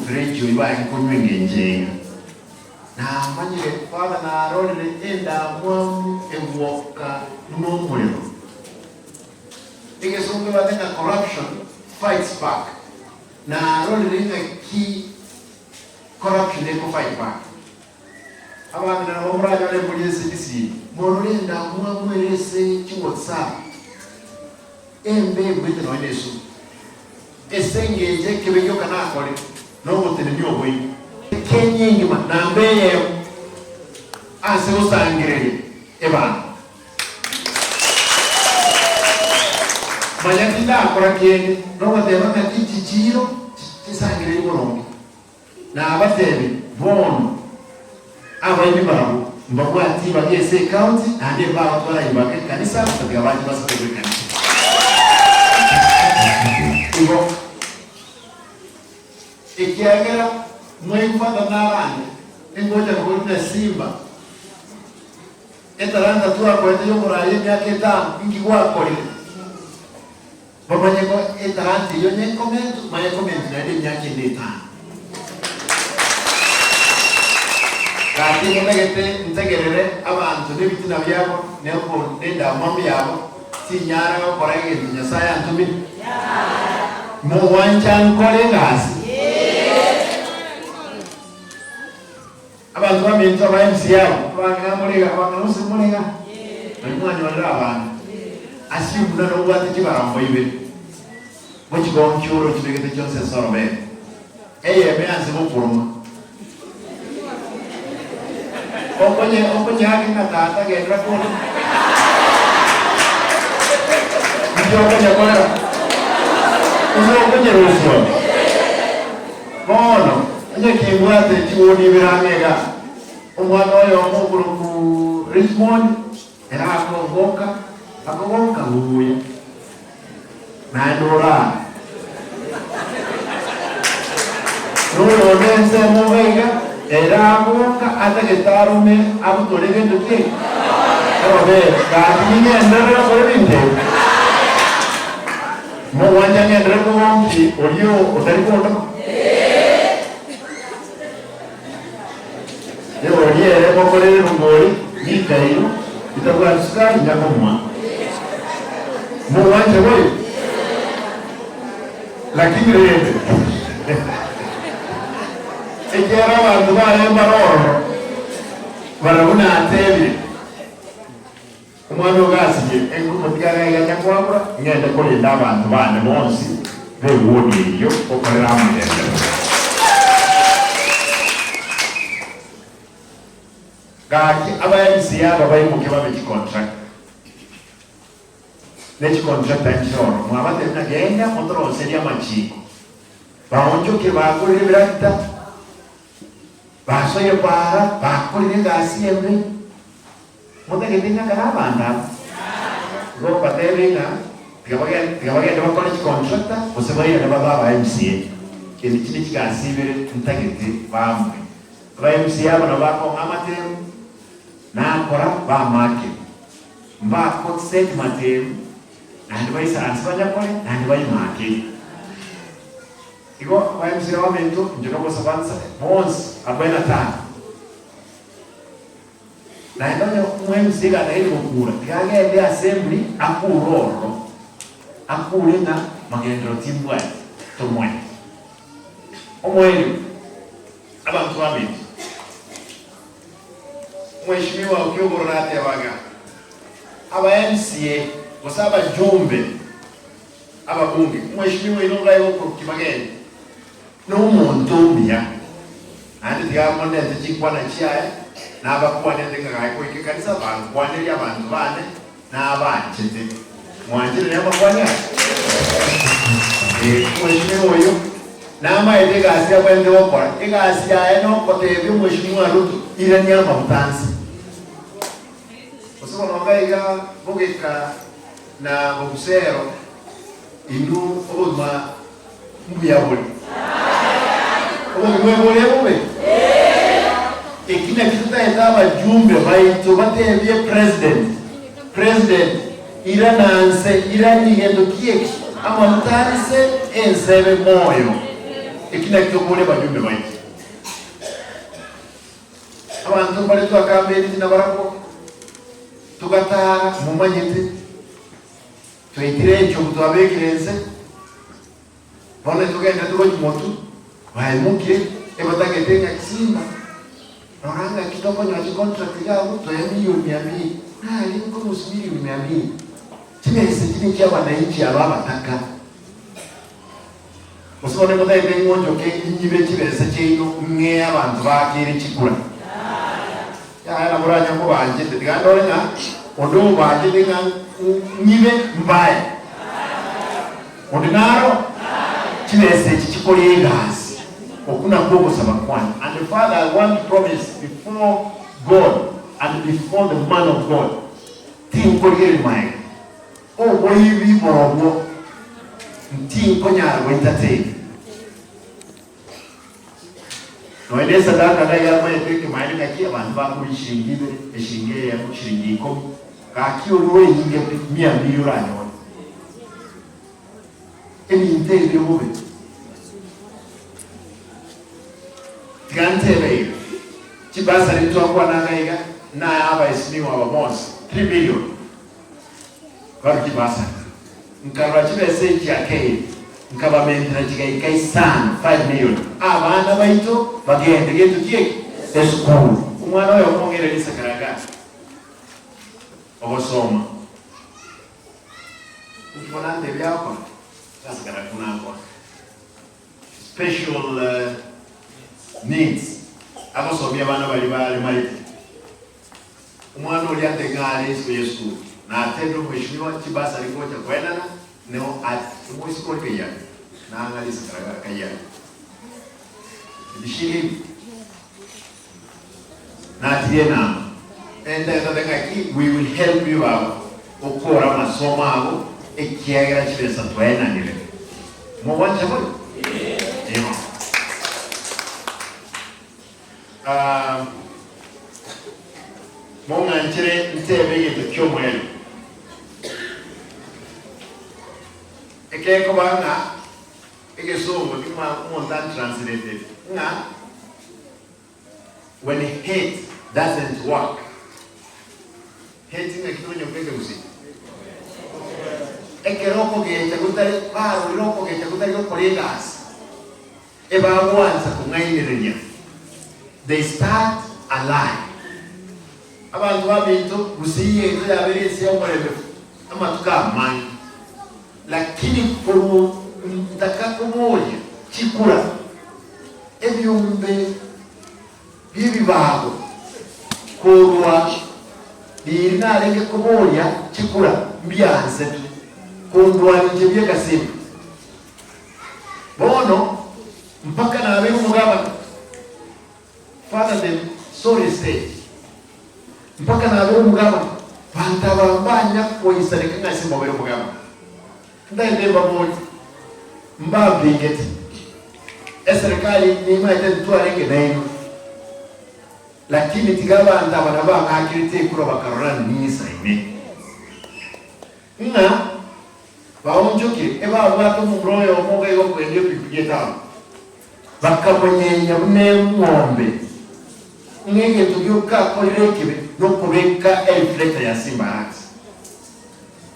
mfereji iba kunywe ngenje na manyire father na role enda mwamu ewoka n'umuriro igesonge batenga corruption fights back na role ringa ki corruption eko fight back abantu na bamuraga le police Kisii monolenda mwamu erese ki WhatsApp embe bwite no yesu esengeje kebyo kana akole no gutene nyo boyi kenyingi manambeye ase usangirire ebana mayatinda akora kende no batema kati chiro tisangirire borongi na abatebi bono abayibi babo mbagwati bagese county ande baba twala ibake kanisa katika baji basabwe kanisa ibo ikiagera mwifada narani ngoja kuita Simba etaranga tu akwete yo moraye myake ta ingigwa kole babanye ko etarante yo ne comment maye comment na de myake ndeta kati ngegete ntegerere abantu nebitina byabo neko nenda mambi yabo sinyara ko korege nyasaya ntumi mo wanchan kole ngasi abantu bamenza ba MCAs bangamurega abanusi murega umwana wala abantu asibuna no bwate kibarambo ibe mukigo nkyuro kibegete cyose sorobe me anze mupuruma okonye haki na tata gendra ko ndio okonye kolera okonye ruso bono anje kimwate chiwoni biramega umwana oyo omukuru ku Richmond era akongoka huya nadora no nense movega era akongoka atagetarume abutolege nduke obe kadine ndara sorinde mo wanja ndara ko mti oriyo otariko yere mokorere ngori nikairo itabwa sukari nyakomwa muwanje boy lakini rebe ejera bantu bale maroro barabuna atebi umwana ugasiye enkumutyaga yakwabura ngende kole ndabantu bane bonsi bewoni yo okorera amende kaki abaMCAs babayimuke babe contract nechi contract anchoro mwabate nagenda kontrol seria machiko baonjo ke bakore birata basoye para bakore ngasi embe mutake tinga kana banda go patelinga tigabaga ndo college contract usebaye na baba MCA kini chini chikasibire ntagiti bamwe MCAs bana bako amatem na kora ba make mba consent matem na ndivai sansvanya kole na ndivai make iko MCAs wamento njoko sabansa bons abena ta na ndio MCAs kana ile kukura tikage ile assembly akuroro akure na magendro timbwa tomwe omweli abantu wamento Mheshimiwa ukiogorate abaga aba MCA wasaba jumbe aba bunge mheshimiwa inonga yoko kimageni no muntu mbya andi diamonde tikwa na chiaye na abakwa nende ngayi ko ikikanisa bantu kwaneli abantu bane na abanchete mwanjire ne abakwanya mheshimiwa yo nama edega asia kwende okora igasia eno kotebi mheshimiwa Ruto ile nyama butansi osoma nongaiga bogeka na bogusero indu obuma mbuyabuli obumwebole bobe ekina kitu taenda jumbe baito batebye president ira nanse ira nigendo kieki ama mutanse ensebe moyo ekina kyokole bajumbe baiti abantu bali twakambeni nabarako tugatara mumanyite twitire ekyo mutwabekirenze bone tugenda tugoji motu bahemuke ebatagete Kisimba oranga kitoko nyaji contract yabo milioni 200 ali ko milioni 200 kimese kini kya wananchi ababa taka usibone muthe bengonjo ke inyibe kibese kino nge abantu bakire kikura ya na muranya ko banje ndigandore nga ondo banje dinga nyibe mbaye ordinaro kibese kikole gas okuna gogo sabakwana. And the Father, I want to promise before God and before the man of God tinko yeri mai o boyibi borobo tinko nyara entertain no ene sadaka na ya mai teke mai ka kia bantu ba ku shingire eshinge ya ku shingiko ka kiyo no yinge 100 euro no eni intende bobe gantebe kibasa litwa na ngaiga na aba isimiwa aba mons 3 million kwa kibasa nkarwa kibese kyake nkaba mentra kigai sana 5 million abana baito bagende getu kieki esukuru umwana oyo omongere lisakaraga obosoma ukibona ndebe yako sasa kana kunako special needs abasomya abana bali malite umwana oli ategale Yesu na atendo mheshimiwa kibasa likocha kwendana no at mwisi kolpe ya na angalisa kaya bishiri na tiena enda tatengaki we will help you out okora masomo abo ekiagira chibesa twena nile mwanja boli ema monga nchire ntebe yetu kyomwelo ekeko banga egesomo kima montan translated nga when hate doesn't work hate ni kitu nyongeze usi ekeroko gecha kutari paro roko gecha kutari ko kolegas eba wanza kungainirenya they start alive abantu babintu gusiye nzo yabirisi yomurebe amatuka mani lakini komo ndakakomoya chikura ebyumbe bibibago korwa birinarenge komoya chikura mbyanze kondwa nje byekasimu bono mpaka na abe umugaba Father them sorry state mpaka na abe umugaba bantabambanya koyisareka ngasimba bere umugaba ndaendemba mmoja mbabingeti eserikali ni maite tuarenge nayo lakini tigaba ndabana ba akirite kuro bakarorana nisa ine nga baonjoke eba abato mubroyo omoga yo kwende pipigeta bakamonyenya nemwombe ngenge tugyoka korekebe no kubeka elfleta ya Simba